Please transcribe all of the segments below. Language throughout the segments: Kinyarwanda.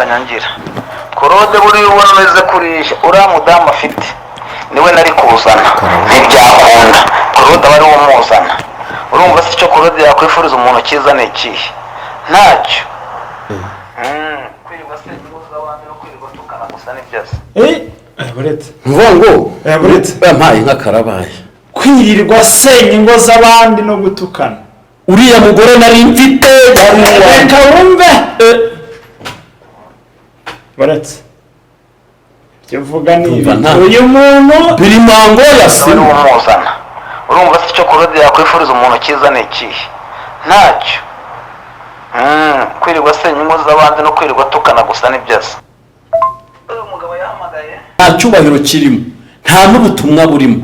kanyangira Claude buri ubona neza kurisha uriya mudamu afite niwe nari kuzana ntibyakunda Claude bari umuzana urumva se icyo Claude yakwifuriza umuntu cyiza ni ikihe ntacyo kwirirwa se nibuza abantu no kwirirwa tukana gusa n'ibyose buretse ngo buretse bampaye nk'akarabaye kwirirwa senya ingo z'abandi no gutukana uriya mugore nari mfite reka wumve buretse ibyo uvuga ni ibi uyu muntu biri mango yasiwe umuzana urumva se icyo Claude yakwifuriza umuntu cyiza ni ikihe ntacyo kwirirwa senya ingo z'abandi no kwirirwa tukana gusa n'ibyose uyu mugabo yahamagaye nta cyubahiro kirimo nta n'ubutumwa burimo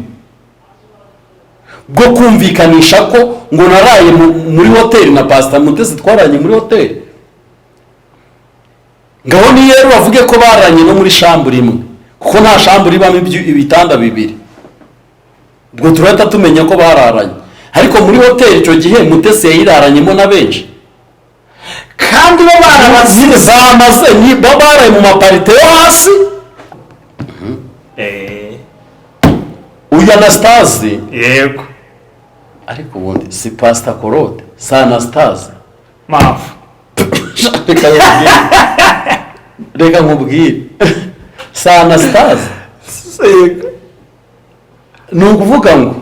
bwo kumvikanisha ko ngo naraye muri hoteli na Pastor Mutesi twaranye muri hoteli ngaho ni rero bavuge ko baranye no muri shambure imwe kuko nta shambure ibamo ibitanda bibiri ubwo turahita tumenya ko bararanye ariko muri hoteli icyo gihe Mutesi yayiraranyemo na benshi kandi bo bamaze baraye mu maparite yo hasi uyu Anastase yego ariko ubundi si Pastor Claude si Anastase mafu reka nkubwire si Anastase ni ukuvuga ngo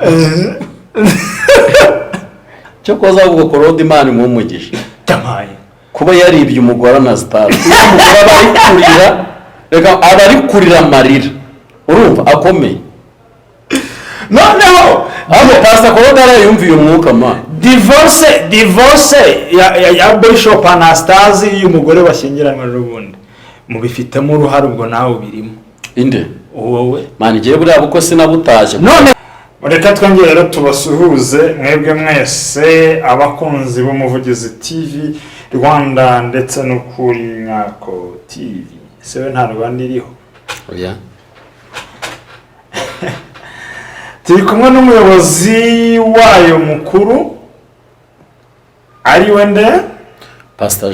cyo koza ahubwo Claude Imana imumugisha kuba yaribye umugore Anastase umugore abarikurira reka abarikurira amarira urumva akomeye noneho aho Pastor Claude arayumviye umwuka ma divorce ya Bishop Anastase y'umugore bashyingiranywe n'ubundi mubifitemo uruhare ubwo nawe birimo inde wowe mani giye buriya buko sinabutaje none reka twongere rero tubasuhuze mwebwe mwese abakunzi b'umuvugizi TV Rwanda ndetse no kuri Nyako TV sewe nta Rwanda iriho oya turi kumwe n'umuyobozi wayo mukuru ari wende Pastor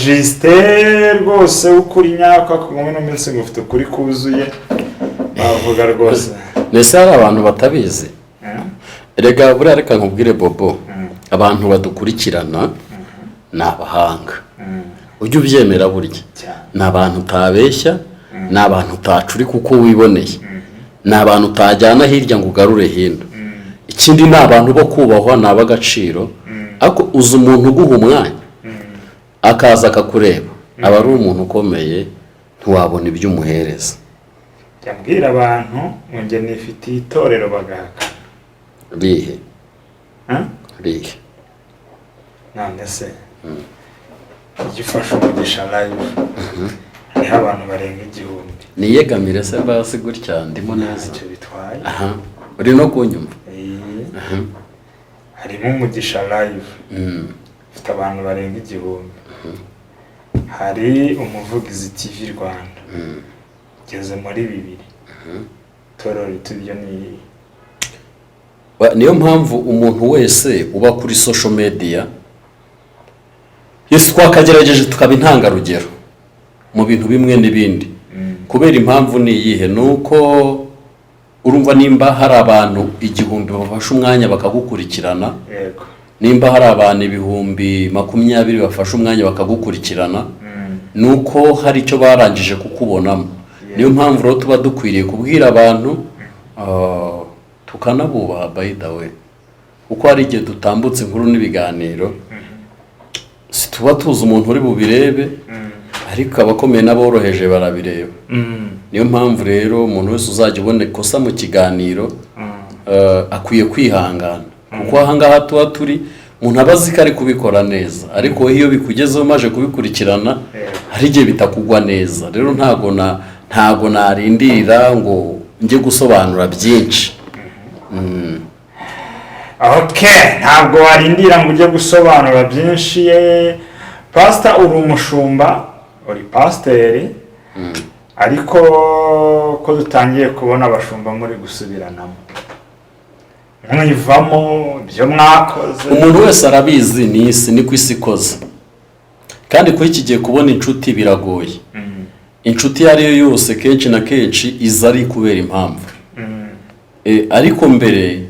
Justin rwose ukuri Nyako akumwe no minsi ngufite kuri kuzuye bavuga rwose nese hari abantu batabizi erega buriya reka nkubwire Bobo abantu badukurikirana ni abahanga ujye ubyemera burya ni abantu utabeshya ni abantu utacurika uko wiboneye ni abantu utajyana hirya ngo ugarure hino ikindi ni abantu bo kubahwa ni ab'agaciro ariko uzi umuntu uguha umwanya akaza akakureba aba ari umuntu ukomeye ntiwabona ibyo umuhereza yambwira abantu ngo nifitiye itorero bagahaka rihe none se igifasha umugisha live hariho abantu barenga 1000 niyegamire se basi gutya ndimo neza icyo bitwaye uri no kunyumva harimo umugisha live ufite abantu barenga 1000 hari umuvugizi TV Rwanda geze muri 2 torero tubyo niyo mpamvu umuntu wese uba kuri social media Yesu twakagerageje tukaba intangarugero mu bintu bimwe n'ibindi kubera impamvu ni iyihe nuko urumva nimba hari abantu 1000 bafashe umwanya bakagukurikirana yego nimba hari abantu 20,000 bafashe umwanya bakagukurikirana nuko hari icyo barangije kukubonamo niyo mpamvu rero tuba dukwiriye kubwira abantu tukanabubaha by the way uko hari igihe dutambutse inkuru n'ibiganiro situba tuzi umuntu uri bubirebe ariko abakomeye n'aboroheje barabireba niyo mpamvu rero umuntu wese uzajya ubona ikosa mu kiganiro akwiye kwihangana kuko ahangaha tuba turi umuntu abazi ko ari kubikora neza ariko iyo bikugezeho maje kubikurikirana hari igihe bitakugwa neza rero ntago narindirira ngo njye gusobanura byinshi ntabwo warindira ngo ujye gusobanura byinshi Pastor uri umushumba uri pasiteri ariko ko dutangiye kubona abashumba muri gusubiranamo mwivamo ibyo mwakoze umuntu wese arabizi ni isi niko isi ikoze kandi ko iki gihe kubona inshuti biragoye. Inshuti iyo ari yo yose kenshi na kenshi iza ari kubera impamvu. Ariko mbere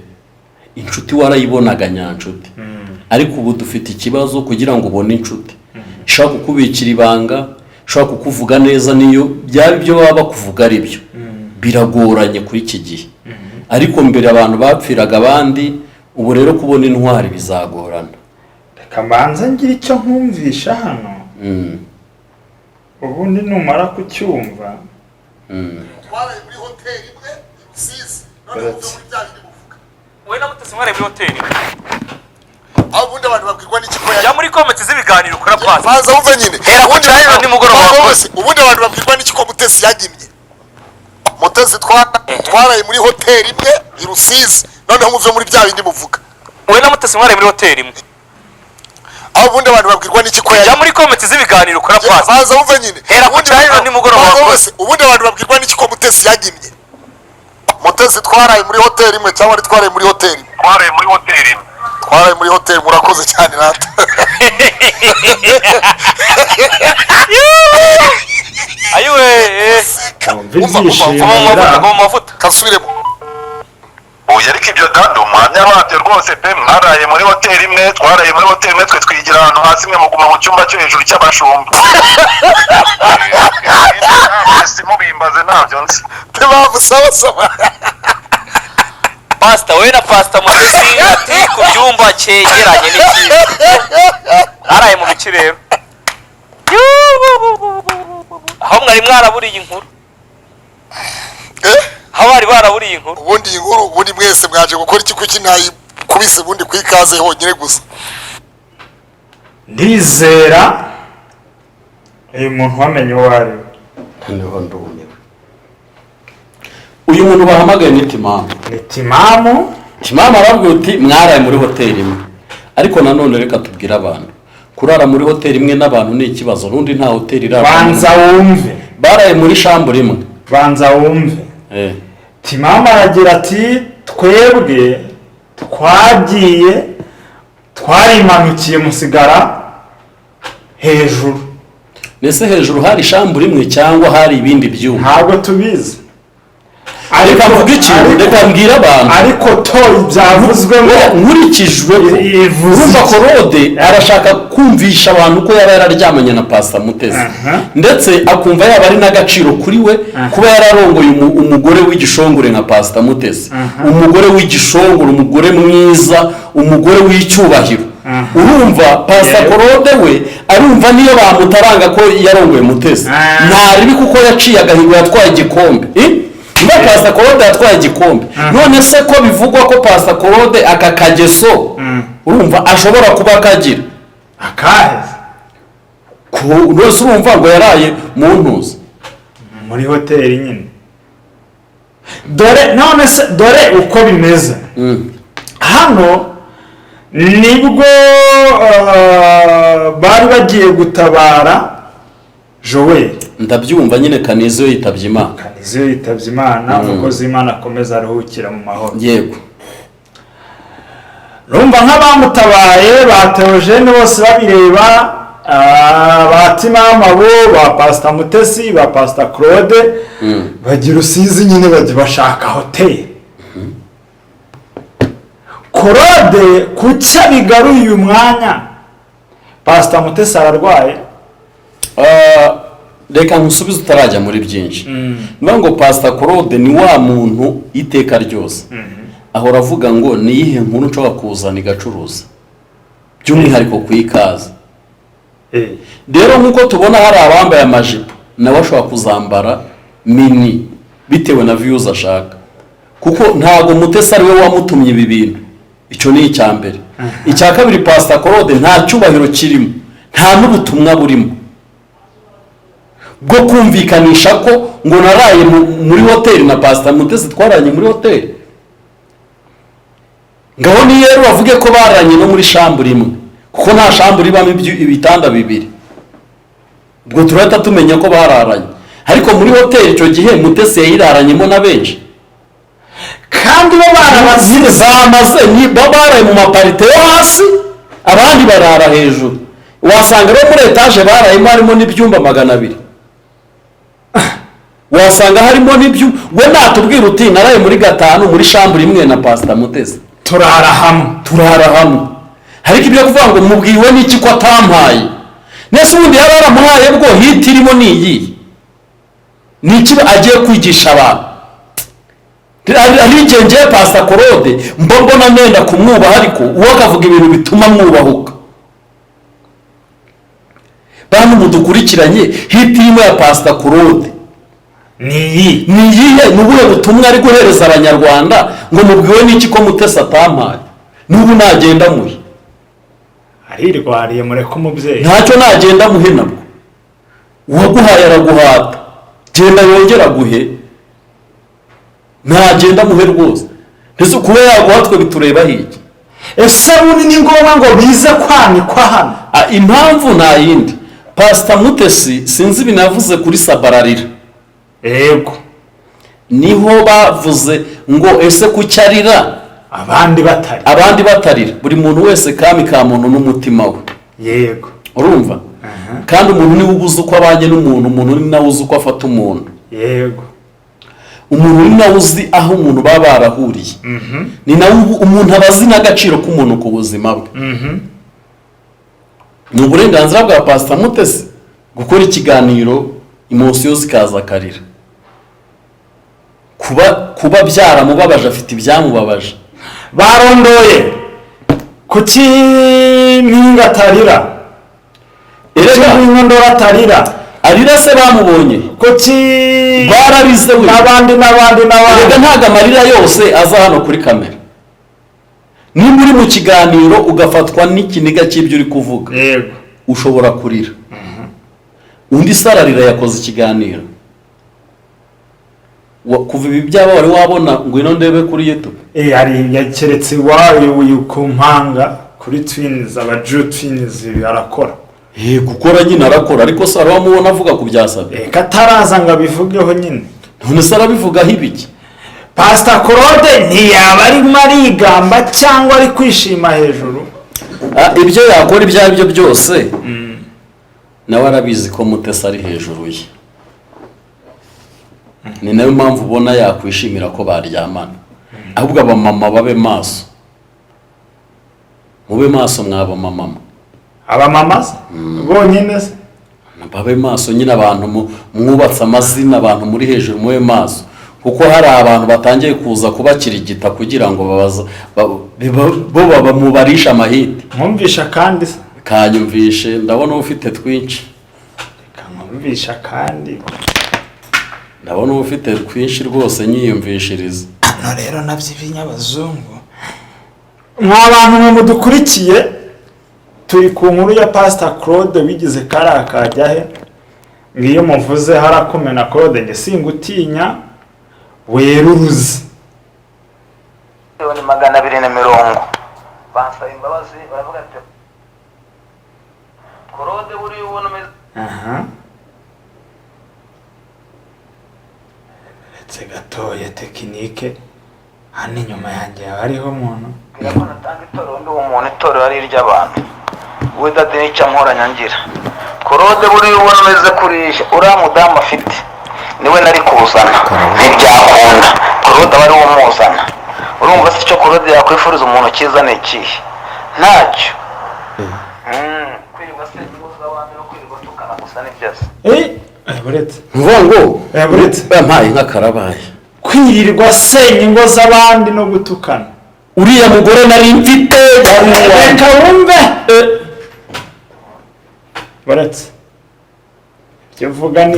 inshuti warayibonaga nyanshuti, ariko ubu dufite ikibazo kugira ngo ubone inshuti ishaka kukubikira ibanga, ishaka kukuvuga neza, niyo byaba ibyo baba kuvuga ari byo biragoranye kuri iki gihe. Ariko mbere abantu bapfiraga abandi, ubu rero kubona intwari bizagorana. Reka mbanza ngira icyo nkumvisha hano, ubundi numara kucyumva. Twaraye muri hoteli imwe Rusizi, none uvuga muri bya bindi muvuga. Wowe na Mutesi mwaraye muri hoteli. Aho ubundi abantu babwirwa n'ikiko Ya muri comments z'ibiganiro ukora pasi. Baza wumve nyine. Ubundi rero ni mugoroba wose. Ubundi abantu babwirwa n'ikiko Mutesi yagimye. Mutesi twaraye muri hoteli imwe i Rusizi, none muvuze muri bya bindi muvuga. Wowe na Mutesi mwaraye muri hoteli imwe. Aho ubundi abantu babwirwa n'ikiko Ya muri comments z'ibiganiro ukora pasi. Baza wumve nyine. Ubundi rero ni mugoroba wose. Ubundi abantu babwirwa n'ikiko Mutesi yagimye. Mutesi twaraye muri hoteli imwe cyangwa twaraye muri hoteli? Twaraye muri hoteli imwe. Twaraye muri hoteli, murakoze cyane rata. Ayiwe. Mu mavuta. Kasubiremo. Oya ariko ibyo kandi umuhamya wabyo rwose pe, mwaraye muri hoteli imwe, twaraye muri hoteli imwe, twe twigira ahantu hasi mwe muguma mu cyumba cyo hejuru cy'abashumba. Simubimbaze ntabyo nzi. Mpamvu sawa. Pasta we na Pasta Mutesi ati ku byumba cyegeranye n'iki. Araye mu biki rero. Aho mwari mwaraburiye inkuru. Aho bari baraburiye inkuru. Ubundi inkuru, ubundi mwese mwaje gukora iki kuki ntayikubise ubundi kwikaze honyine gusa. Ndizera uyu muntu wamenye uwo ari we. Noneho ndumiwe. Uyu muntu bahamagaye ni Timamu. Ni Timamu. Timamu arabwira uti mwaraye muri hoteli imwe. Ariko nanone reka tubwire abantu, kurara muri hoteli imwe n'abantu ni ikibazo, rundi nta hoteli irara. Banza wumve. Baraye muri shambure imwe. Banza wumve. Timamu aragira ati twebwe twagiye twarimanukiye musigara hejuru. Nese hejuru hari shambure imwe cyangwa hari ibindi byuma? Ntabwo tubizi. Ariko mvuga ikintu, reka mbwira abantu. Ariko toyi byavuzwe ngo nkurikijwe urumva Korode arashaka kumvisha abantu ko yaba yararyamanye na Pastor Mutesi, ndetse akumva yaba ari n'agaciro kuri we kuba yararongoye umugore w'igishongore nka Pastor Mutesi, umugore w'igishongore, umugore mwiza, umugore w'icyubahiro. Urumva Pastor Korode we arumva niyo bamutaranga ko yarongoye Mutesi ntaribi kuko yaciye agahigo yatwaye igikombe. Niba Pastor Korode yatwaye igikombe, none se ko bivugwa ko Pastor Korode aka kageso urumva ashobora kuba akagira akahe rwose, urumva ngo yaraye mu ntuzi muri hoteli nyine. Dore uko bimeze hano. Nibwo bari bagiye gutabara Joel. Ndabyumva nyine Kanizo yitabye Imana. Kanizo yitabye Imana, umukozi w'Imana akomeza aruhukira mu mahoro. Yego. Rumva nk'abamutabaye ba Theogene bose babireba, ba Timamu abo, ba Pastor Mutesi, ba Pastor Claude, bagira Rusizi nyine bajya bashaka hoteli. Claude kucya bigaruye uyu mwanya Pastor Mutesi ararwaye. Reka nkusubize utarajya muri byinshi. Niba ngo Pastor Claude ni wa muntu iteka ryose ahora avuga ngo niyihe nkuru nshobora kuzana igacuruza by'umwihariko kwikaza. Rero nkuko tubona hari abambaye amajipo, nawe ashobora kuzambara mini bitewe na views ashaka, kuko ntago Mutesi ari we wamutumye ibi bintu. Icyo ni icya mbere. Icya kabiri, Pastor Claude nta cyubahiro kirimo, nta n'ubutumwa burimo bwo kumvikanisha ko ngo naraye muri hoteli na Pastor Mutesi twaranye muri hoteli. Ngaho ni rero bavuge ko baranye no muri shambure imwe, kuko nta shambure ibamo ibitanda bibiri. Ubwo turahita tumenya ko bararanye. Ariko muri hoteli icyo gihe Mutesi yayiraranyemo na benshi, kandi bo bamaze baraye mu maparite yo hasi, abandi barara hejuru. wasanga rero muri etaje barayemo harimo n'ibyumba 200, wasanga harimo n'ibyumba. We natubwira uti naraye muri 5 muri shambure imwe na Pastor Mutesi, turara hamwe. Ariko ibyo kuvuga ngo mubwiwe n'iki ko atampaye, nese ubundi yari aramuhaye bwo hitirimo niyi niki agiye kwigisha abantu. Arigengeye Pastor Claude mbona nenda kumwubaha, ariko uwo akavuga ibintu bituma mwubahuka. Bantu mudukurikiranye, hitirimo ya Pastor Claude niyihe nubuhe butumwa ari guhereza abanyarwanda ngo mubwiwe n'iki ko Mutesi atampaye? Nubu nagenda muhe arirwariye mureke umubyeyi, ntacyo nagenda muhe nabwo. Uwaguhaye araguhata, genda yongera guhe, ntagenda muhe rwose. Ndetse kuba yaguha twe bitureba hiki. Ese ubu ni ngombwa ngo bize kwanikwa hano? Impamvu nta yindi. Pastor Mutesi sinzi binavuze kuri Sabararira. Yego. Niho bavuze ngo ese kucyarira abandi batarira. Buri muntu wese kami ka muntu n'umutima we. Yego. Urumva? Kandi umuntu ni ubuze uko abanye n'umuntu, umuntu ni nawe uzi uko afata umuntu. Yego. Umuntu ni nawe uzi aho umuntu baba barahuriye. Ni nawe umuntu abazi n'agaciro k'umuntu ku buzima bwe. Ni uburenganzira bwa Pastor Mutesi gukora ikiganiro emotion zikaza karira. Kuba byaramubabaje, afite ibyamubabaje. Barondoye kuki mpinga atarira, Erega atarira arira se bamubonye kuki bararize we n'abandi. Erega ntago amarira yose aza hano kuri kamera. Nimba uri mu kiganiro ugafatwa n'ikiniga cy'ibyo uri kuvuga, yego, ushobora kurira. Undi sararira yakoze ikiganiro. Kuva ibi byaba wari wabona ngwino ndebe kuri YouTube. Ari yakeretse wayo ku mpanga kuri Twins, abaju Twins arakora. Gukora nyine arakora, ariko sara wamubona avuga ku byasabye. Kataraza ngo abivugeho nyine. None sara bivugaho ibiki? Pastor Claude ntiyaba ari marigamba cyangwa ari kwishima hejuru. Ibyo yakora ibyo aribyo byose. Nawe arabizi ko Mutesi ari hejuru ye. Ni nayo mpamvu ubona yakwishimira ko baryamana. Ahubwo abamama babe maso. Mube maso mwaba mama. Abamama bonyine se babe maso nyine, abantu mwubatse amazina, abantu muri hejuru mube maso, kuko hari abantu batangiye kuza kubakirigita kugira ngo bo bamubarisha amahiti. Mwumvisha kandi se kanyumvishe, ndabona ufite twinshi. Mwumvisha kandi ndabona ufite twinshi rwose, nyiyumvishiriza. No rero nabyo ibinyabazungu. Mwabantu mudukurikiye, turi ku nkuru ya Pastor Claude wigize karakajya he. Ngiyo muvuze harakomena Claude nge singutinya weruruzi. Ni 240 bansaba imbabazi, baravuga ati Claude buri ubona meze. Gatoye tekinike hano inyuma yanjye hariho umuntu birabona tanga itoro, ndi umuntu itoro ari iry'abantu. We dati nica mporanya ngira. Claude buri ubona meze kurisha uriya mudamu afite niwe nari kuzana, ntibyakunda. Claude bari umuzana. Urumva se icyo Claude yakwifuriza umuntu cyiza ni ikihe? Ntacyo. Kwirirwa se ibibazo abantu no kwirirwa tukana gusa n'ibyose. buretse ngo buretse bampaye nk'akarabaye. kwirirwa senya ingo z'abandi no gutukana. Uriya mugore nari mfite reka wumve. Buretse ibyo uvuga ni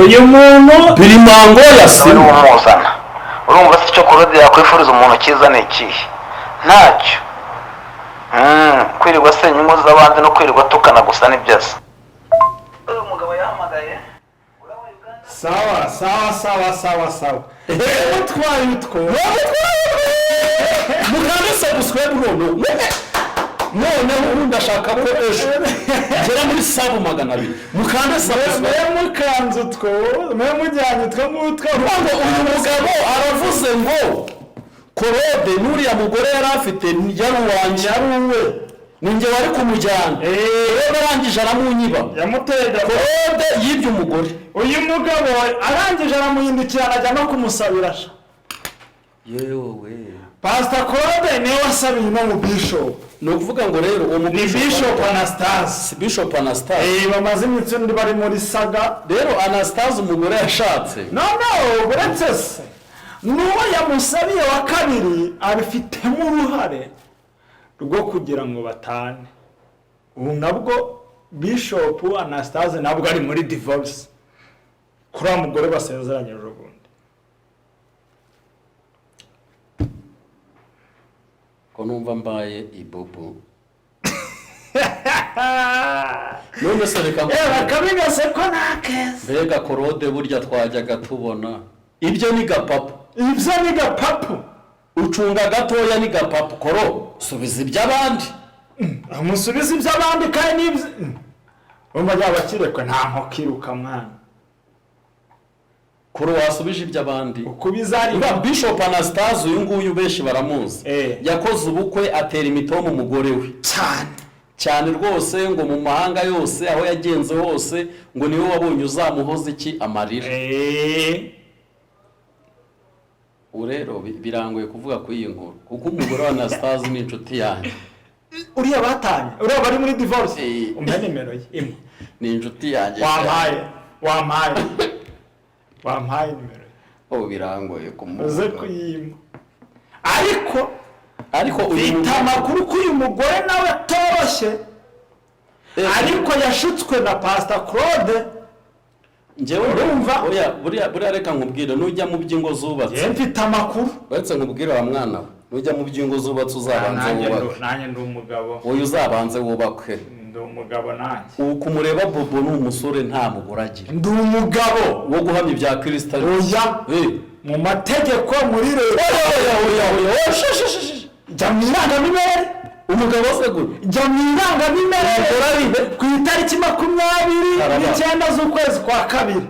uyu muntu biri mango yasina umuzana. Urumva se icyo Claude yakwifuriza umuntu cyiza ni ikihe? Ntacyo. Kwirirwa senya ingo z'abandi no kwirirwa tukana gusa n'ibyose. Uyu mugabo yahamagaye. sawa utwaye utwo mukande subscribe none ubundi ashaka ko ejo gera muri 200 mukande subscribe mukanze utwo mujyanye utwo ngutwo. Uyu mugabo aravuze ngo Claude n'uriya mugore yari afite yari uwanjye, ari uwe. ninjye wari kumujyana rero arangije aramunyiba yamuteye Claude yibye umugore. uyu mugabo arangije aramuhindukirana ajya no kumusabira yewe Pastor Claude niwe wasabiye no mu bishop ni ukuvuga ngo rero uwo ni Bishop Anastase Bishop Anastase bamaze iminsi ndi bari muri saga rero Anastase umugore yashatse no uretse se n'uwo yamusabiye wa kabiri abifitemo uruhare rwo kugira ngo batane ubu nabwo Bishop Anastase nabwo ari muri divorce kuri uwo mugore basezeranye ejobundi ko numva mbaye ibubu none se reka bakabigase ko nakeza mbega Claude burya twajyaga tubona ibyo ni gapapu ibyo ni gapapu ucunga gatoya ni gapapu koro subiza iby'abandi amusubiza iby'abandi kandi n'ibyo umva yabakirekwe nta nkokiruka mwana koro wasubije iby'abandi uko bizari Bishop Anastase uyu nguyu benshi baramuzi yakoze ubukwe atera imitomo umugore we cyane rwose ngo mu mahanga yose aho yagenze hose ngo niwe wabonye uzamuhoza iki amarira urero birangoye kuvuga kuri iyi nkuru kuko umugore wa Anastase ni inshuti yanjye uriya batanye uriya bari muri divorce umpa nimero ye imwe ni inshuti yanjye wampaye nimero ye birangoye uze kuyima ariko uyu amakuru ko uyu mugore nawe atoroshye ariko yashutswe na Pastor Claude njyewe urumva buriya reka nkubwire nujya mu byingo zubatse mfite amakuru uretse nkubwire wa mwana we nujya mu byingo zubatse uzabanze wubake nanjye ndi umugabo wowe uzabanze wubakwe ndi umugabo nanjye kumureba Bobo ni umusore nta mugore agira ndi umugabo wo guhamya ibya Kristo mu mategeko muri leta jya mu irangamimerere umugabo se gute jya mu irangamimerere ku itariki 29 z'ukwezi kwa kabiri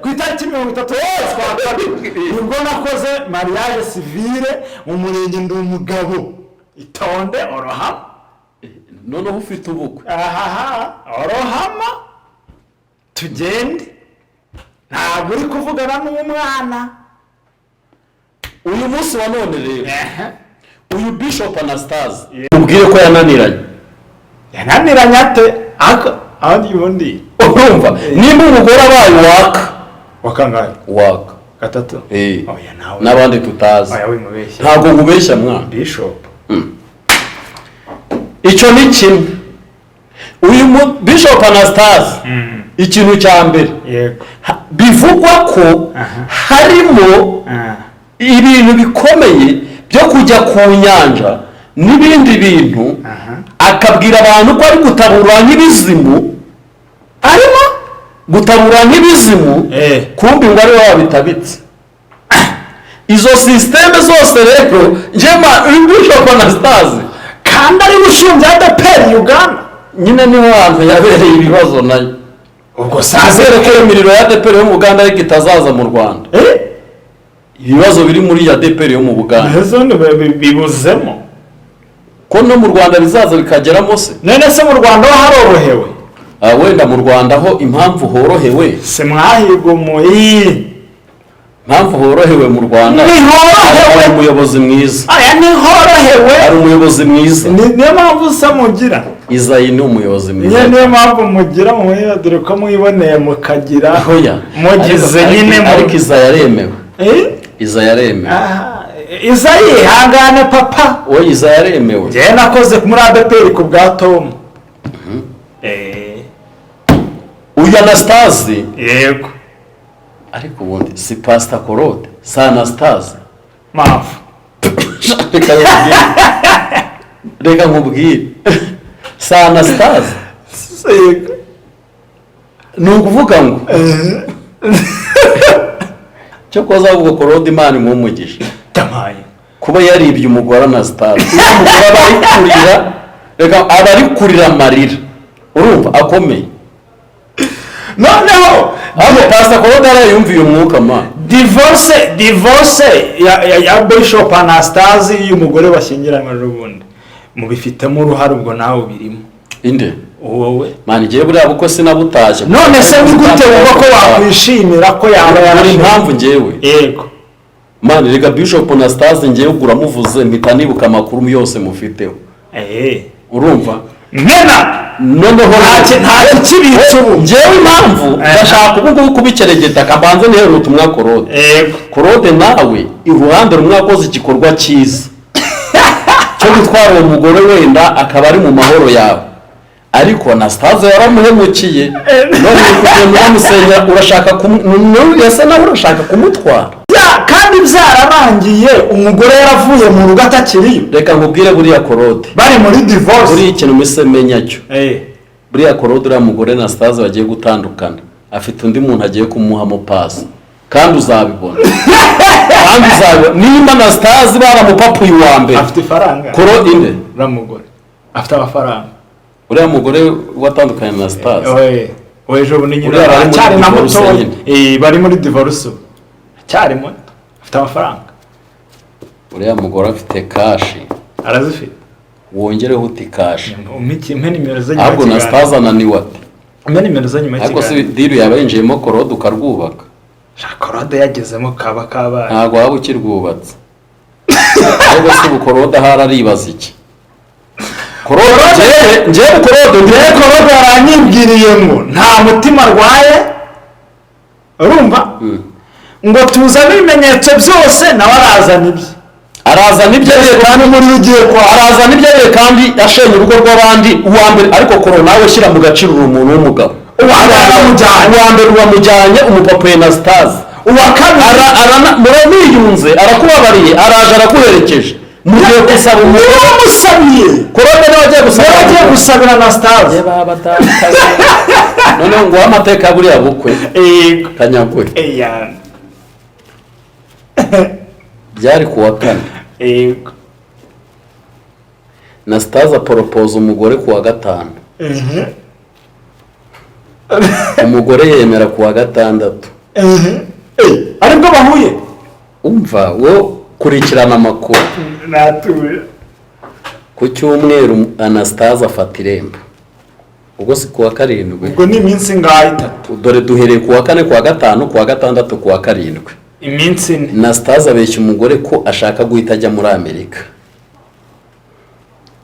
ku itariki 30 z'ukwezi kwa kabiri nibwo nakoze mariage civile mu murenge ndi umugabo itonde orohama noneho ufite ubukwe orohama tugende ntabwo uri kuvugana n'umwana uyu munsi wa none rero uyu Bishop Anastase ubwire ko yananiranye ate ahandi ubundi urumva nimba umugore abaye wakangaye gatatu n'abandi tutazi ntabwo nkubeshya mwana Bishop icyo ni kimwe uyu Bishop Anastase ikintu cya mbere bivugwa ko harimo ibintu bikomeye byo kujya ku nyanja n'ibindi bintu akabwira abantu ko ari gutabura nk'ibizimu arimo gutabura nk'ibizimu kumbi ngo ari we wabitabitse izo systeme zose rero njema Bishop Anastase kandi ari gushinja ADPR Uganda nyine niho hantu yabereye ibibazo nayo ubwo sazere ko imiriro ya ADPR yo mu Uganda ariko itazaza mu Rwanda ibibazo biri muri ADPR yo mu Buganda bibuzemo ko no mu Rwanda bizaza bikageramo se none se mu Rwanda ho harorohewe wenda mu Rwanda ho impamvu horohewe se mwahirwa impamvu horohewe mu Rwanda hari umuyobozi mwiza ni horohewe hari umuyobozi mwiza niyo mpamvu se mugira Izayi ni umuyobozi mwiza niyo mpamvu mugira mu dore ko mwiboneye mukagira mugize nyine ariko Izayi yaremewe Izayi yaremewe Izayi hangane papa wowe Izayi yaremewe njye nakoze muri ADPR ku bwa Tom uyu Anastase yego ariko ubundi si Pastor Claude si Anastase mafu reka nkubwire si Anastase ni ukuvuga ngo cyo koza ahubwo Claude Imana imumugisha kuba yaribye umugore Anastase umugore aba ari kurira amarira urumva akomeye noneho Pastor Claude arayumviye umwuka man divorce ya Bishop Anastase y'umugore bashyingiranywe n'ubundi mubifitemo uruhare ubwo nawe birimo inde wowe mani ngiye buriya buko sinabutaje none se ni gute wumva ko wakwishimira ko yaba hari impamvu ngewe yego mani rega Bishop na Stars ngewe ugura muvuze mpita nibuka amakuru yose mufiteho urumva nkena noneho nta kibitse ubu ngewe impamvu ndashaka ubu ngubu kubikeregeta kabanze nihere ubutumwa Claude Claude nawe iruhande rumwe akoze igikorwa cyiza cyo gutwara uwo mugore wenda akaba ari mu mahoro yawe ariko na Stars yaramuhemukiye none kugenda musenya urashaka yasa nawe urashaka kumutwara kandi byararangiye umugore yaravuye mu rugo atakiriyo reka nkubwire buriya Claude bari muri divorce buriya ikintu menya cyo buriya Claude uriya mugore na Stars bagiye gutandukana afite undi muntu agiye kumuhamo pasi kandi uzabibona nimba na Stars baramupapuye uwa mbere afite faranga Claude inde uriya mugore afite amafaranga uriya mugore watandukanye na Stars ejo bundi nyine cyari na muto bari muri divorce cyari muto afite amafaranga uriya mugore afite kashi arazifite wongereho uti kashi umpe nimero ze nyuma ahubwo na Stars ananiwe ati umpe nimero ze nyuma ariko si diru yaba yinjiyemo Claude ukarwubaka Claude yagezemo kaba kabaye ntabwo waba ukirwubatse ariko si ubu Claude ahari aribaza iki Claude yaranyibwiriyemo nta mutima arwaye urumva ngo tuzane ibimenyetso byose nawe arazana ibye kandi muri ugiye kwa arazana ibye kandi ashenye urugo rw'abandi uwa mbere ariko Claude nawe shyira mu gaciro umuntu w'umugabo uwa mbere uwamujyanye umupapa na Stars uwa kabiri muramwiyunze arakubabariye araje arakuherekeje mugiye gusaba umugore wamusabiye Claude nawe agiye gusabira na Stars none ngo amateka buriya bukwe kanyagwe byari kuwa kane na Stars aporopoza umugore kuwa gatanu umugore yemera kuwa gatandatu aribwo bahuye umva wo kurikirana amakuru natuye ku cyumweru Anastasia afata irembo ubwo si kuwa karindwi ubwo ni iminsi ngaho 3 dore duhereye kuwa kane kuwa gatanu kuwa gatandatu kuwa karindwi iminsi 4 Anastasia abeshya umugore ko ashaka guhita ajya muri Amerika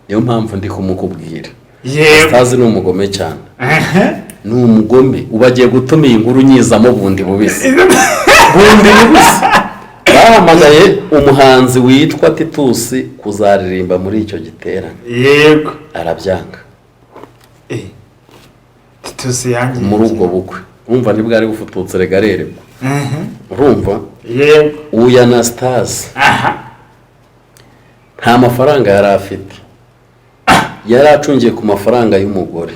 niyo mpamvu ndi kumukubwira Anastasia ni umugome cyane ni umugome ubagiye gutuma iyi nkuru nyizamo bundi bubisi bahamagaye umuhanzi witwa Titus kuzaririmba muri icyo giterane yego arabyanga Titus yanjye muri ubwo bukwe urumva nibwo ari bufututse regarere urumva yego uya Anastasia nta mafaranga yari afite yari acungiye ku mafaranga y'umugore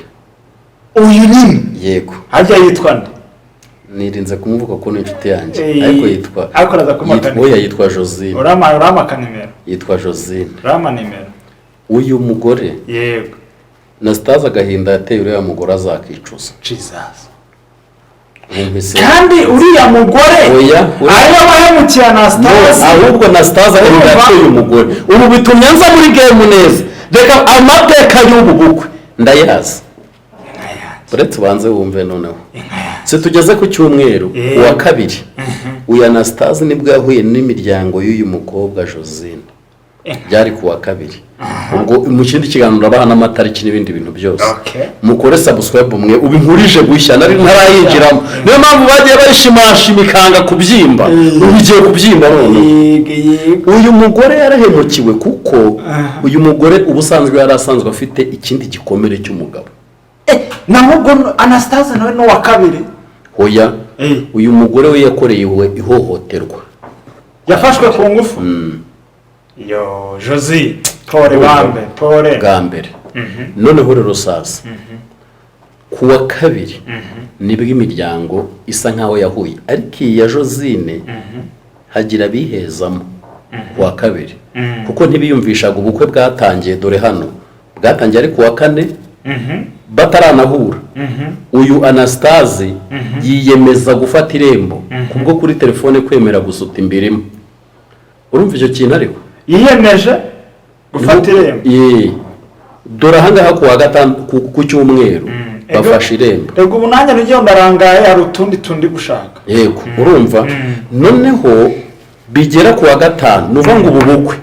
uyu nini yego hajya yitwa nde nirinze kumuvuga ko ni inshuti yanjye ariko yitwa yitwa Josine urama kanimero yitwa Josine urama nimero uyu mugore yego Anastasia agahinda yateye uriya mugore azakicuza kandi uriya mugore ariwe wahemukiye Anastasia ahubwo Anastasia agahinda yateye umugore ubu bitumye nza muri game neza reka amateka y'ubu bukwe ndayazi uretse ubanze wumve noneho se tugeze ku cyumweru uwa kabiri uyu Anastasia nibwo yahuye n'imiryango y'uyu mukobwa Josine byari kuwa kabiri ubwo mu kindi kiganiro abaha n'amatariki n'ibindi bintu byose mukore subscribe umwe ubinkurije gushya nari ntarayinjiramo niyo mpamvu bagiye bayishimashima ikanga kubyimba ubigiye kubyimba none uyu mugore yarahemukiwe kuko uyu mugore ubusanzwe yari asanzwe afite ikindi gikomere cy'umugabo nahubwo Anastasia nawe no wa kabiri hoya uyu mugore we yakoreye ihohoterwa yafashwe ku ngufu yo Josie pole bwa mbere noneho rero sasa kuwa kabiri nibwo imiryango isa nkaho yahuye ariko iyi ya Josine hagira bihezamo kuwa kabiri kuko ntibiyumvishaga ubukwe bwatangiye dore hano bwatangiye ari kuwa kane bataranahura uyu Anastasia yiyemeza gufata irembo kubwo kuri telefone kwemera gusuta imbirimo urumva icyo kintu ariko yiyemeje gufata irembo dore ahangaha ku wa gatanu ku cyumweru bafashe irembo. Ego ubu nanjye n'igihe ndarangaye hari utundi gushaka. Yego urumva noneho bigera ku wa gatanu nuva ngo ubu bukwe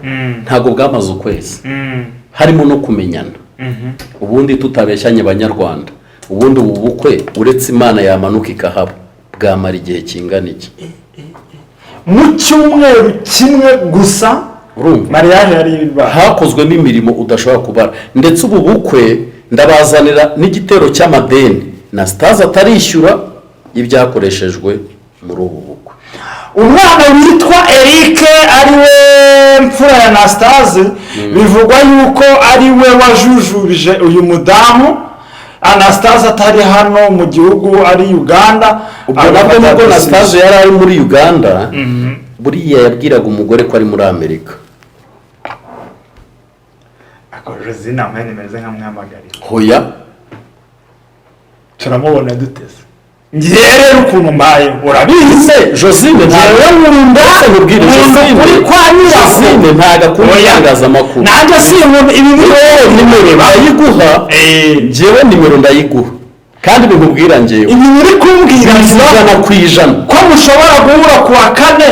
ntabwo bwamaze ukwezi harimo no kumenyana. Ubundi tutabeshyanye abanyarwanda, ubundi ubu bukwe uretse Imana yamanuka ikahaba bwamara igihe kingana iki? Mu cyumweru kimwe gusa mariage yari ibibaye, hakozwe n'imirimo udashobora kubara. Ndetse ubu bukwe ndabazanira n'igitero cy'amadeni na Stase atarishyura ibyakoreshejwe muri ubu bukwe. Umwana witwa Eric ariwe mfura ya Anastase, bivugwa yuko ariwe wajujubije uyu mudamu. Anastase atari hano mu gihugu, ari Uganda. Ubwo nabwo nubwo Anastase yari ari muri Uganda, buriya yabwiraga umugore ko ari muri Amerika. Josine amene meze nka mwamagarira. Hoya turamubona duteze. Ngiye rero ukuntu mbaye urabize Josine ntawe nkunda nkubwira Josine kwa Josine ntaga kuyangaza makuru. Nanjye si ibi nimero bayiguha, jewe nimero ndayiguha kandi bikubwira ngewe ibi muri kumbwira ijana ku ijana ko mushobora guhura ku wa kane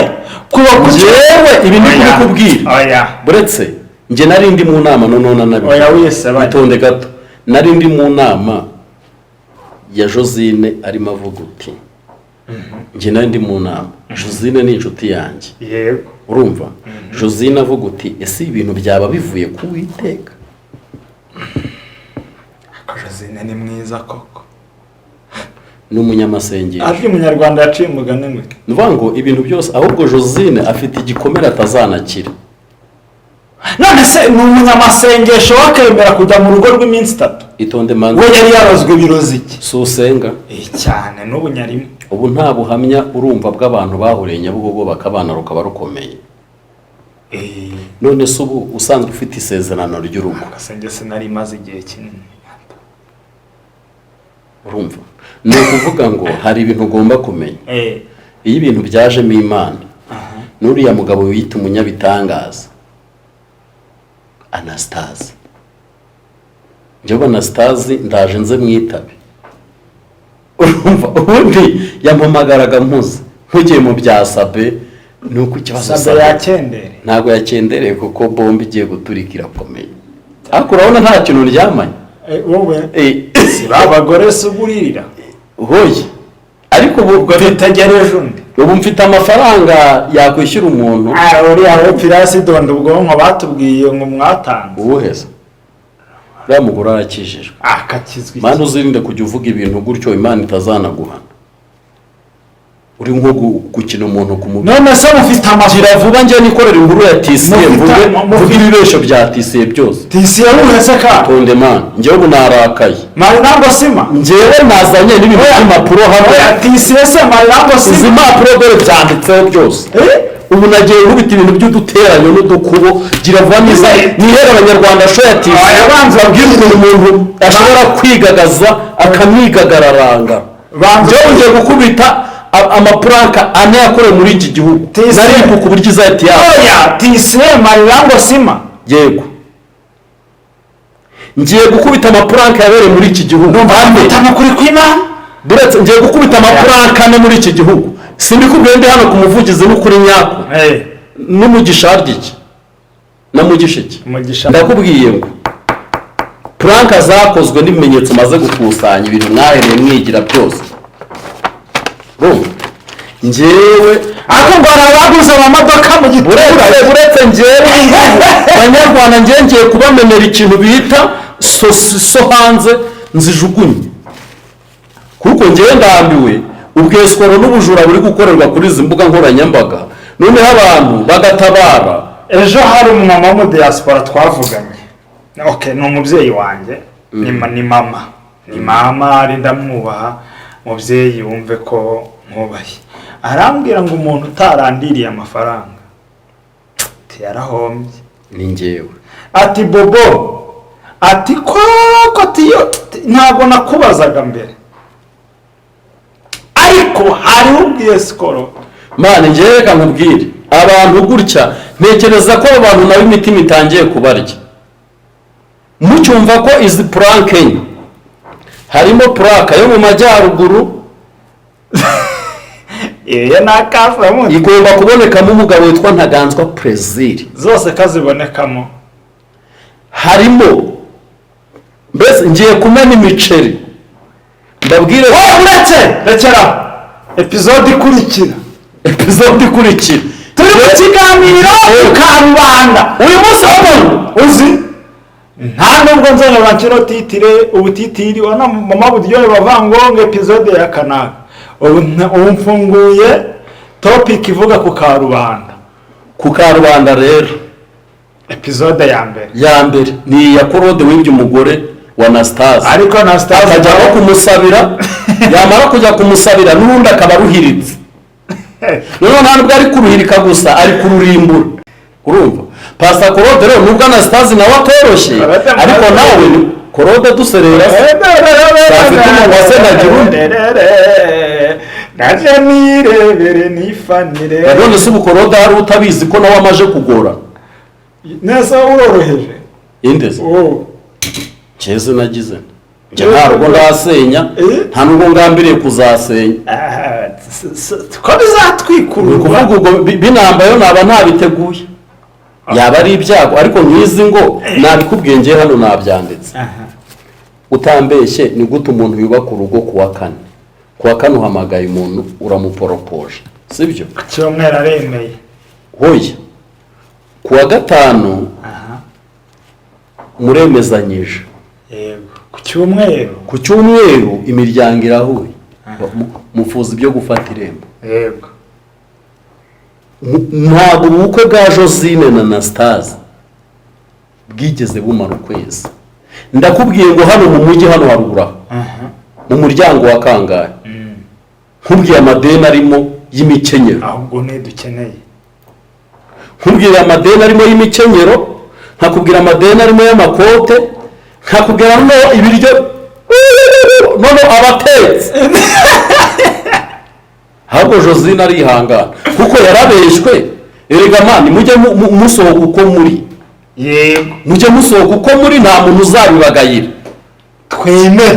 kuba jewe ibi ndi kubikubwira. Buretse nge nari ndi mu nama none nabi. Oya wese batonde gato, nari ndi mu nama ya Josine arimo avuga uti nge nari ndi mu nama. Josine ni inshuti yanjye, yego urumva. Josine avuga uti ese ibintu byaba bivuye ku Uwiteka? Josine ni mwiza koko, n'umunyamasengesho. Ari umunyarwanda yaciye umugani mwe. Nuvuga ngo ibintu byose ahubwo Josine afite igikomere atazanakira. None se ni umunyamasengesho wakemera kujya mu rugo rw'iminsi 3? Itonde manzi. We yari yarozwe birozi iki? Susenga. Cyane n'ubu nyarimo. Ubu nta buhamya urumva bw'abantu bahuriye Nyabugogo bakabana rukaba rukomeye. None se ubu usanzwe ufite isezerano ry'urugo. Akasengese nari maze igihe kinini. Urumva? Ni ukuvuga ngo hari ibintu ugomba kumenya. Iyo ibintu byajemo Imana, n'uriya mugabo wiyita umunyabitangaza Anastase. Njyewe Anastase ndaje nze mwitabe. Urumva ubundi yampamagaraga mpuze nkugiye mu bya Sabe, nuko ikibazo Sabe yakendere. Ntago yakendereye kuko bombe igiye guturikira komeye. Ariko urabona nta kintu ryamanye. Wowe abagore suguririra. Hoye. Ariko ubu bitagereje undi. Ubu mfite amafaranga yakwishyura umuntu. Uri aho Pirasi donde ubwonko batubwiye ngo mwatanga. Ubuheza. Uriya mugore arakijijwe. Akakizwe. Mana uzirinde kujya uvuga ibintu gutyo Imana itazanaguhana. Uri nko gukina umuntu ku mubiri. None se mufite amajira vuba ngiye nikorera inkuru ya Tisiye, mvuge ibibesho bya Tisiye byose. Tisiye uhese ka tonde man ngiye ubu narakaye. Marinambo sima ngiye nazanye n'ibintu by'impapuro hamwe. Tisiye se Marinambo sima. Izi mpapuro dore byanditseho byose. Ubu nagiye nkubita ibintu by'uduteranyo n'udukubo gira vuba niza nihere abanyarwanda shoya ya Tisiye. Abanza babwira umuntu ashobora kwigagaza akamwigagararanga. Ngiye gukubita amapuranka ane yakorewe muri iki gihugu. Nari ku buryo izahita yawe. Oya Tisiye Marinambo sima. Yego. Ngiye gukubita amapuranka yabereye muri iki gihugu. Kuri kw'Imana. Buretse ngiye gukubita amapuranka ane muri iki gihugu. Simbikubwiye ndi hano ku muvugizi n'ukuri nyako. N'umugisha ryiki. Na mugishiki. Ndakubwiye ngo puranka zakozwe n'ibimenyetso maze gukusanya ibintu mwahereye mwigira byose. Njyewe ako ngo arabaguze amamodoka mu giturage. Buretse njyewe abanyarwanda ngiye kubamenera ikintu bita so hanze nzijugunye kuko ngiye ndambiwe ubweswaro n'ubujura buri gukorerwa kuri izi mbuga nkoranyambaga. Noneho abantu bagatabara. Ejo hari umumama wo mu diaspora twavuganye. Ni umubyeyi wanjye. Ni mama ari ndamwubaha. Mubyeyi wumve ko nkubaye. Arambwira ngo umuntu utarandiriye amafaranga yarahombye. Ni njyewe. Ati Bobo, ati koko tiyo ntabwo nakubazaga mbere, ariko hari ubwiye sikoro. Mane njyewe reka nkubwire abantu gutya ntekereza ko abantu nawe imitima itangiye kubarya. mucyumva ko izi puranke enye harimo puraka yo mu majyaruguru iyo ni akafamu igomba kubonekamo umugabo witwa Ntaganzwa Plaisir, zose kazibonekamo. harimo mbese ngiye kumena imiceri ndabwire uretse rekera episode ikurikira turi mu kiganiro Karubanda uyu munsi wabona uzi nta nubwo nzanira kino titire ubutitiri wana mama buryohe bavangonga episode ya kanaka ubu mfunguye topic ivuga ku Karubanda rero episode ya mbere ni iya Claude wibye umugore wa Anastase, ariko Anastase akajya no kumusabira yamara kujya kumusabira n'ubundi akaba aruhiritse noneho ntabwo ari kuruhirika gusa ari kururimbura. Urumva Pastor Claude rero nubwo Anastase nawe atoroshye ariko nawe Claude duserera afite umwase naje nirebere nifanire none se ubu Claude hari utabizi ko nawe amaje kugora neza uroroheje indeze cyeze nagize ntabwo ndasenya nta nubwo ngambiriye kuzasenya ko bizatwikurura kuvuga ubwo binambayo naba ntabiteguye yaba ari ibyago ariko nkizi ngo nabikubwiye ngiye hano nabyanditse utambeshye ni gute umuntu yubaka urugo kuwa kane uhamagaye umuntu uramuporopoje sibyo cyomwera aremeye hoya kuwa gatanu muremezanyije ku cyumweru imiryango irahuye mufuza ibyo gufata irembo. Yego ntabwo ubukwe bwa Josine na Anastase bwigeze bumara ukwezi. Ndakubwiye ngo hano mu mujyi hano harugura mu muryango wa kangahe nkubwiye amadeni arimo y'imikenyero, ahubwo ne dukeneye nkubwiye amadeni arimo y'imikenyero, nkakubwira amadeni arimo y'amakote, nkakubwira no ibiryo none abatetse ahubwo Josine arihangana kuko yarabeshwe. Erega mani mujye musohoka uko muri, yego mujye musohoka uko muri, nta muntu uzabibagayira tweme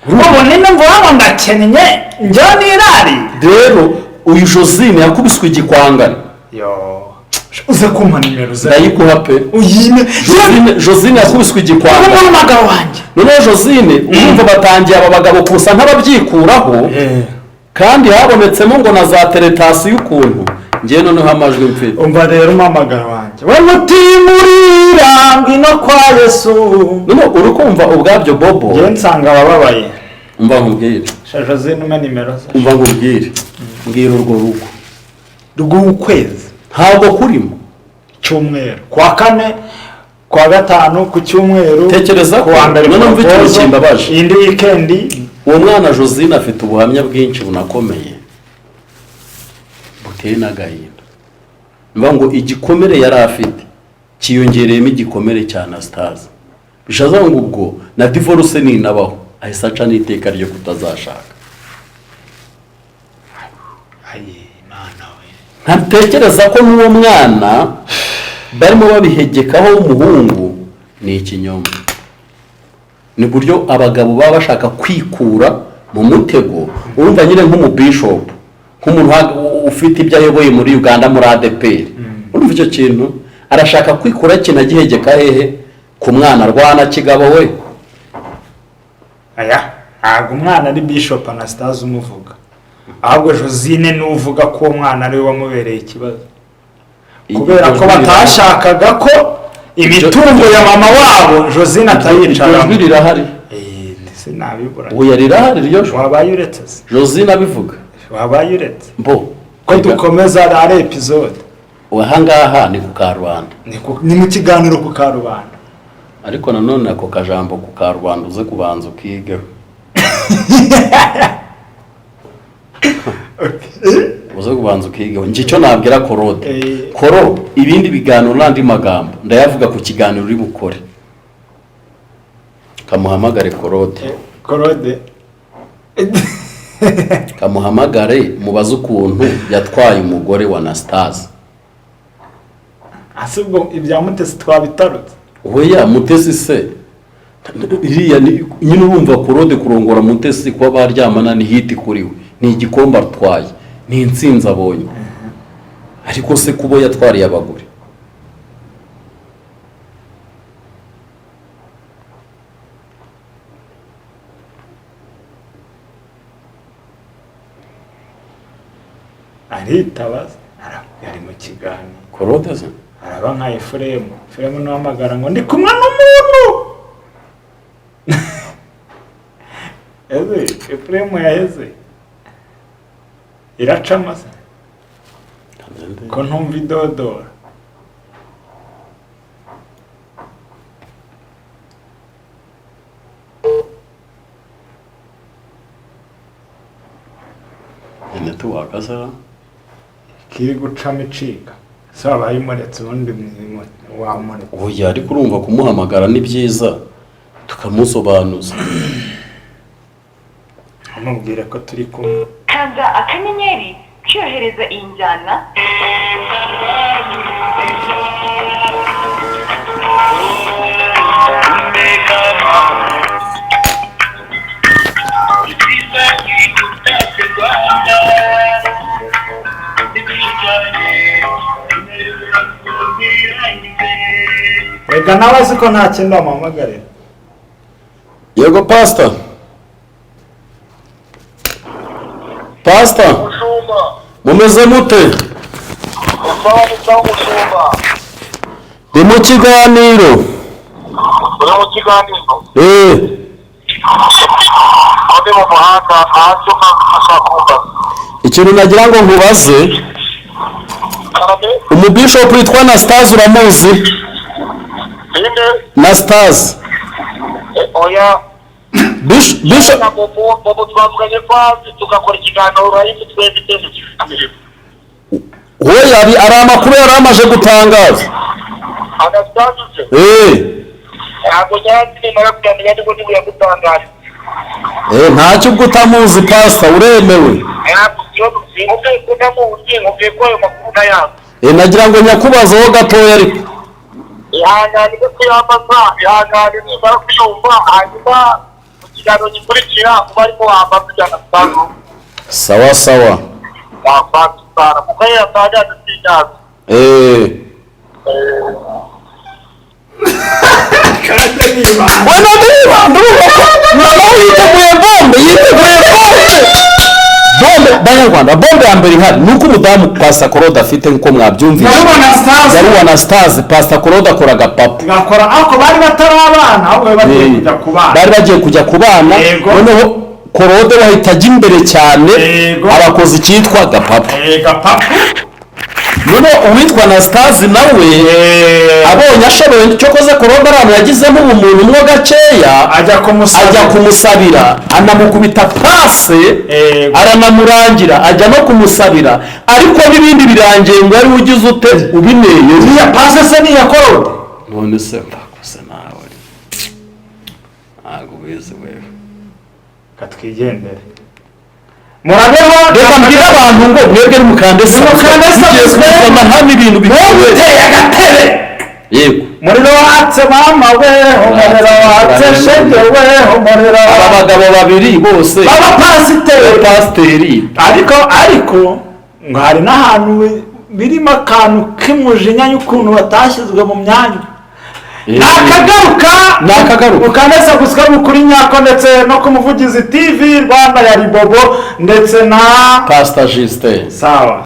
ubone mvuga ndakenye njya nirari. Rero uyu Josine yakubiswe igikwangari uze kumpa nimero ze ndayikuha pe. uyime Josine yakubiswe igikwangari n'umugabo wanjye. None Josine urumva batangiye aba bagabo kusa nk'ababyikuraho kandi habonetsemo ngo na za teletasiyo ukuntu ngiye noneho amajwi mfite. Umva rero umamagara wanjye we mutimurira ngwino kwa Yesu. None uri kumva ubwabyo Bobo ngiye nsanga abababaye. Umva nkubwire Josine umpa nimero ze. umva nkubwire mbwira urwo rugo rw'ukwezi ntabwo kurimo cyumweru kwa kane kwa gatanu ku cyumweru tekereza ko none mva ikintu kimbabaje indi weekend. uwo mwana Josine afite ubuhamya bwinshi bunakomeye buteye n'agahinda. Mva ngo igikomere yari afite kiyongereyemo igikomere cya Anastase, bishaza ngo ubwo na divorce ninabaho ahise aca n'iteka ryo kutazashaka. Ntatekereza ko n'uwo mwana barimo babihegekaho umuhungu ni ikinyoma. Ni buryo abagabo baba bashaka kwikura mu mutego. Urumva nyine nk'umubishop, nk'umuntu ufite ibyo ayoboye muri Uganda muri ADPR, urumva icyo kintu arashaka kwikura kinagihegeka hehe ku mwana rwana kigabo we. Aya ntabwo umwana ari Bishop Anastase umuvuga, ahubwo Josine n'uvuga ko uwo mwana ari we wamubereye ikibazo kubera ko batashakaga ko imitungo ya mama wabo Josine atayicara. Ijwi rirahari ndetse nabibura ubu rirahari ryo wabaye uretse Josine abivuga wabaye uretse mbo ko dukomeza ari episode wahangaha ni ku Karubanda, ni mu kiganiro ku Karubanda. Ariko nanone ako kajambo ku Karubanda uze kubanza ukigeho uze kubanza ukigeho. Njye icyo nabwira Claude Koro ibindi biganiro n'andi magambo ndayavuga ku kiganiro uri bukore, kamuhamagare Claude kamuhamagare mubaze ukuntu yatwaye umugore wa Anastase. Asubwo ibya Mutesi twabitarutse oya Mutesi se iriya nyine urumva Claude kurongora Mutesi kuba baryamana ni hiti kuri we, ni igikombe atwaye, ni intsinzi abonye. Ariko se kubo yatwariye abagore aritabaza yari mu kiganiro Claude se araba nka Efuremu n'uhamagara ngo ndi kumwe n'umuntu Efuremu yaheze iracamaze ko ntumva idodora. network asara kiri gucamo icika so abayimuretse ubundi wamuretse. oya ariko urumva kumuhamagara ni byiza tukamusobanuza amubwire ko turi kumwe. kanda akanyenyeri cyohereza iyi njyana Rega nawe siko nta kindi wamuhamagarira. Yego pastor mumeze mute? Ndi mu kiganiro. Ikintu nagira ngo nkubaze, umubishop witwa Anastase uramuzi? Anastase oya bishop bobo twavuganye kwazi tugakora ikiganiro ariko twebwe twese hoya ari amakuru yari amaje gutangaza. Anastase ntabwo nyati narakujyanye ndiko ndibuye gutangaza. Ntacyo ubwo utamuzi pastor uremewe. Nagira ngo nyakubazaho gatoya ariko ihangane ko kuyambaza ihangane nimara kuyumva hanyuma mu kiganiro gikurikira kuba ariko wambaza ijana tanu. Sawa sawa wafata kuko yatajya dutinyaza Banyarwanda bombe ya mbere ihari nuko umudamu Pastor Claude afite nko mwabyumvise yari Anastase. Pastor Claude akoraga papa gakora ako bari batarabana ahubwo bari bagiye kujya kubana noneho Claude bahita ajya imbere cyane abakoze icyitwa gapapa. Noneho uwitwa Anastase nawe abonye ashoboye cyo koze Claude arano yagizemo umuntu umwe gaceya ajya kumusabira anamukubita pase aranamurangira ajya no kumusabira ariko n'ibindi birangiye ngo ari ugize ute ubineye niya pase se niya Claude. None se urakoze nawe ntabwo wese wewe katwigendere murabeho reka mbwira abantu ngo mwebwe ni mukandese mukandese hano ibintu biteye agatebe. Yego muriro watse mama we umuriro watse shenge we umuriro aba bagabo babiri bose baba pasiteri ariko ngo hari n'ahantu birimo akantu k'imujinya y'ukuntu batashyizwe mu myanya. Nakagaruka ukandese gusika kuri Nyako ndetse no ku Muvugizi TV Rwanda ya Ribobo ndetse na Pastor Justin. Sawa.